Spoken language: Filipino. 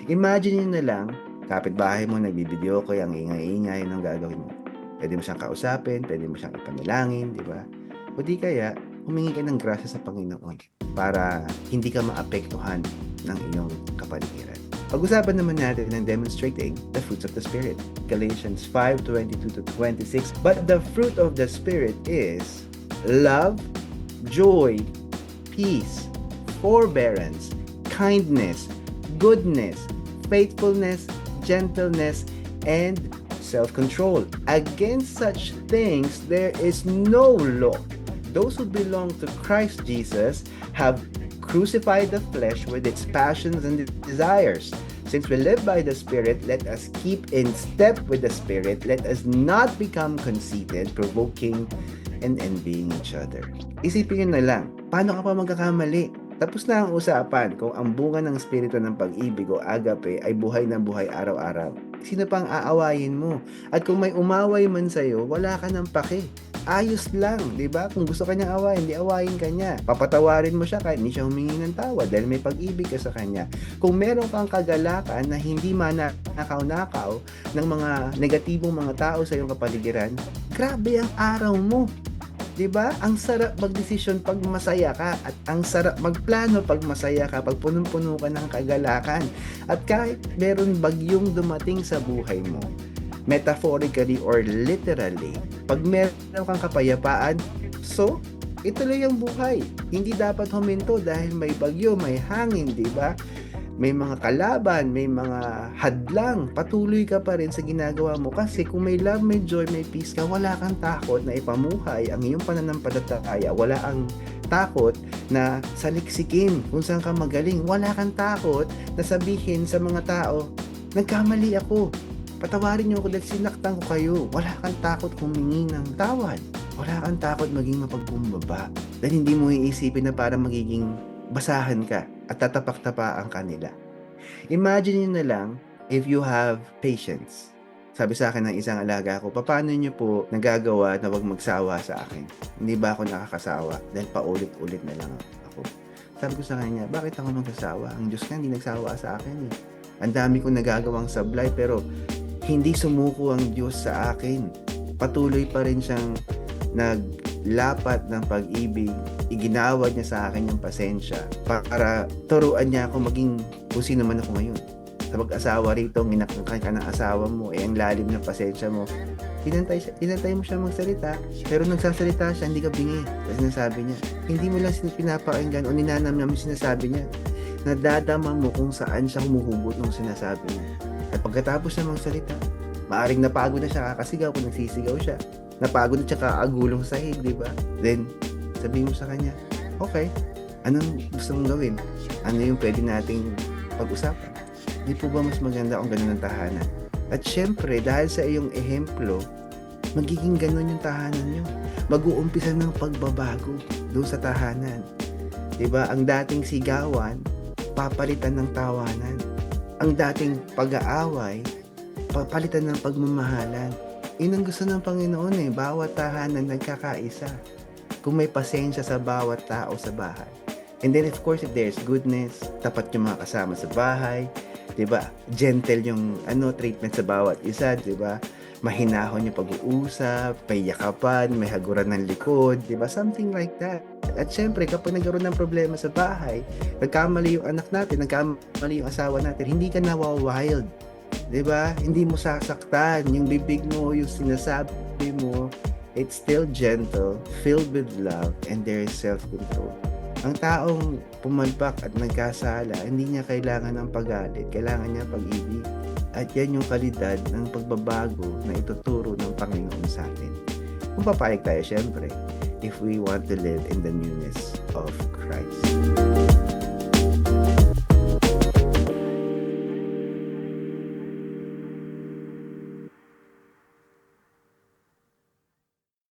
Imagine nyo na lang, kapitbahay mo, nagbibideo ko, ang ingay-ingay, anong gagawin mo? Pwede mo siyang kausapin, pwede mo siyang ipanalangin, di ba? O di kaya, humingi ka ng grasya sa Panginoon para hindi ka maapektuhan ng iyong kapaligiran. Pag-usapan naman natin ng demonstrating the fruits of the Spirit. Galatians 5:22 to 26. But the fruit of the Spirit is love, joy, peace, forbearance, kindness, goodness, faithfulness, gentleness, and self-control. Against such things there is no law. Those who belong to Christ Jesus have crucified the flesh with its passions and desires. Since we live by the Spirit, let us keep in step with the Spirit. Let us not become conceited, provoking, and envying each other. Isipin nyo na lang, paano ka pa magkakamali? Tapos na ang usapan kung ang bunga ng Espiritu ng pag-ibig o agape ay buhay na buhay araw-araw. Sino pang aawayin mo? At kung may umaway man sa'yo, wala ka ng pake. Ayos lang, di ba? Kung gusto kanyang awayin, di awayin ka niya. Papatawarin mo siya kahit hindi siya humingi ng tawad dahil may pag-ibig ka sa kanya. Kung meron kang kagalakan na hindi manakaw-nakaw ng mga negatibong mga tao sa iyong kapaligiran, grabe ang araw mo. 'Di ba? Ang sarap magdesisyon pag masaya ka at ang sarap magplano pag masaya ka, pag punong-puno ka ng kagalakan. At kahit meron bagyong dumating sa buhay mo, metaphorically or literally, pag meron kang kapayapaan, so ituloy ang buhay. Hindi dapat huminto dahil may bagyo, may hangin, 'di ba? May mga kalaban, may mga hadlang, patuloy ka pa rin sa ginagawa mo kasi kung may love, may joy, may peace ka, wala kang takot na ipamuhay ang iyong pananampalataya, wala ang takot na saliksikin kung saan ka magaling, wala kang takot na sabihin sa mga tao, nagkamali ako, patawarin niyo ako dahil sinaktan ko kayo, wala kang takot humingi ng tawad, wala kang takot maging mapagkumbaba dahil hindi mo iisipin na para magiging basahan ka at tatapak-tapaan kanila. Imagine nyo na lang if you have patience. Sabi sa akin ng isang alaga ko, paano nyo po nagagawa na wag magsawa sa akin? Hindi ba ako nakakasawa? Dahil paulit-ulit na lang ako. Sabi ko sa kanya, bakit ako magsasawa? Ang Diyos ka hindi nagsawa sa akin eh. Ang dami kong nagagawang sablay pero hindi sumuko ang Diyos sa akin. Patuloy pa rin siyang naglapat ng pag-ibig, iginawad niya sa akin yung pasensya para turuan niya ako maging kung sino man ako ngayon. Sa mag-asawa rito, minakangkan ka ng asawa mo, ang lalim ng pasensya mo. Tinantay mo siya magsalita, pero nagsasalita siya, hindi ka bingi. Kasi sinasabi niya, hindi mo lang pinapakinggan o ninanamnam yung sinasabi niya. Nadadama mo kung saan siya humuhugot ng sinasabi niya. At pagkatapos niya magsalita, maaring napagod na siya kakasigaw kung nagsisigaw siya. Napagod at saka agulong sahig, di ba? Then, sabihin mo sa kanya, okay, anong gusto mong gawin? Ano yung pwede nating pag-usapan? Di po ba mas maganda kung ganun ang tahanan? At syempre, dahil sa iyong ehemplo, magiging ganun yung tahanan nyo. Mag-uumpisa ng pagbabago doon sa tahanan. Di ba? Ang dating sigawan, papalitan ng tawanan. Ang dating pag-aaway, papalitan ng pagmamahalan. Yun ang gusto ng Panginoon eh. Bawat tahanan nagkakaisa. Kung may pasensya sa bawat tao sa bahay. And then of course, if there's goodness, tapat yung mga kasama sa bahay, 'di ba? Gentle yung treatment sa bawat isa, 'di ba? Mahinahon yung pag-uusap, may yakapan, may haguran ng likod, 'di ba? Something like that. At syempre, kapag nagkaroon ng problema sa bahay, nagkamali yung anak natin, nagkamali yung asawa natin, hindi ka nawa-wild. 'Di ba? Hindi mo sasaktan yung bibig mo, yung sinasabi mo, it's still gentle, filled with love, and there is self-control. Ang taong pumalpak at nagkasala, hindi niya kailangan ng paggalit, kailangan niya pag-ibig. At yan yung kalidad ng pagbabago na ituturo ng Panginoon sa atin. Kung papayag tayo, syempre, if we want to live in the newness of Christ.